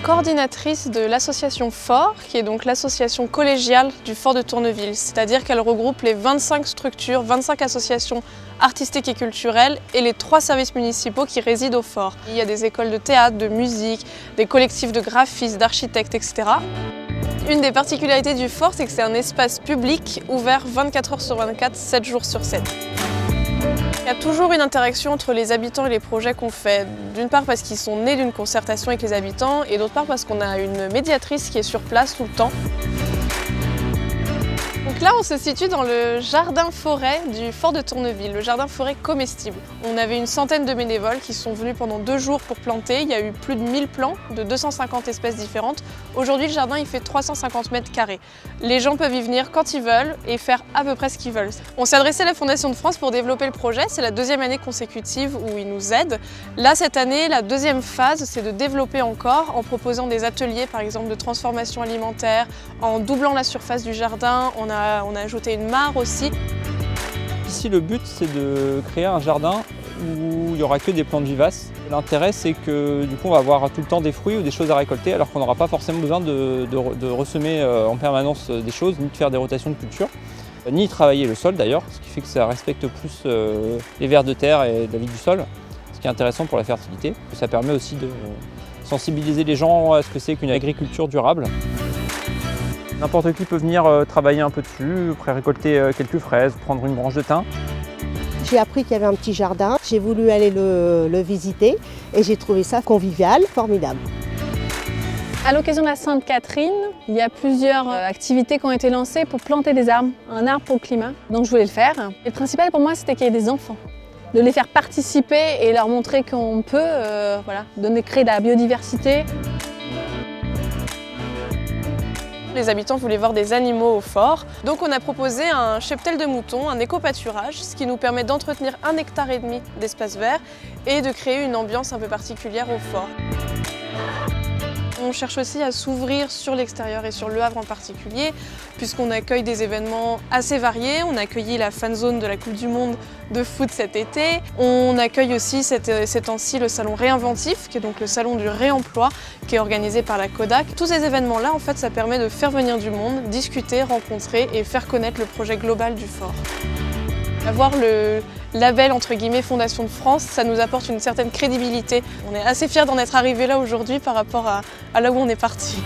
coordinatrice de l'association FOR, qui est donc l'association collégiale du Fort de Tourneville. C'est-à-dire qu'elle regroupe les 25 structures, 25 associations artistiques et culturelles et les 3 services municipaux qui résident au fort. Il y a des écoles de théâtre, de musique, des collectifs de graphistes, d'architectes, etc. Une des particularités du fort, c'est que c'est un espace public ouvert 24 heures sur 24, 7 jours sur 7. Il y a toujours une interaction entre les habitants et les projets qu'on fait. D'une part parce qu'ils sont nés d'une concertation avec les habitants et d'autre part parce qu'on a une médiatrice qui est sur place tout le temps. Donc là, on se situe dans le jardin-forêt du Fort de Tourneville, le jardin-forêt comestible. On avait une centaine de bénévoles qui sont venus pendant 2 jours pour planter. Il y a eu plus de 1000 plants de 250 espèces différentes. Aujourd'hui, le jardin il fait 350 mètres carrés. Les gens peuvent y venir quand ils veulent et faire à peu près ce qu'ils veulent. On s'est adressé à la Fondation de France pour développer le projet. C'est la 2e année consécutive où ils nous aident. Là, cette année, la 2e phase, c'est de développer encore en proposant des ateliers, par exemple, de transformation alimentaire, en doublant la surface du jardin. On a ajouté une mare aussi. Ici, le but, c'est de créer un jardin où il n'y aura que des plantes vivaces. L'intérêt, c'est que du coup, on va avoir tout le temps des fruits ou des choses à récolter, alors qu'on n'aura pas forcément besoin de ressemer en permanence des choses, ni de faire des rotations de culture, ni travailler le sol d'ailleurs, ce qui fait que ça respecte plus les vers de terre et la vie du sol, ce qui est intéressant pour la fertilité. Ça permet aussi de sensibiliser les gens à ce que c'est qu'une agriculture durable. N'importe qui peut venir travailler un peu dessus, récolter quelques fraises, prendre une branche de thym. J'ai appris qu'il y avait un petit jardin, j'ai voulu aller le visiter et j'ai trouvé ça convivial, formidable. À l'occasion de la Sainte-Catherine, il y a plusieurs activités qui ont été lancées pour planter des arbres, un arbre pour le climat. Donc je voulais le faire. Et le principal pour moi, c'était qu'il y ait des enfants, de les faire participer et leur montrer qu'on peut créer de la biodiversité. Les habitants voulaient voir des animaux au fort. Donc on a proposé un cheptel de moutons, un éco-pâturage, ce qui nous permet d'entretenir 1,5 hectare d'espace vert et de créer une ambiance un peu particulière au fort. On cherche aussi à s'ouvrir sur l'extérieur et sur Le Havre en particulier, puisqu'on accueille des événements assez variés. On a accueilli la fan zone de la Coupe du Monde de foot cet été. On accueille aussi ces temps-ci le salon Réinventif, qui est donc le salon du réemploi, qui est organisé par la Kodak. Tous ces événements-là, en fait, ça permet de faire venir du monde, discuter, rencontrer et faire connaître le projet global du fort. Avoir le label entre guillemets Fondation de France, ça nous apporte une certaine crédibilité. On est assez fiers d'en être arrivés là aujourd'hui par rapport à là où on est parti.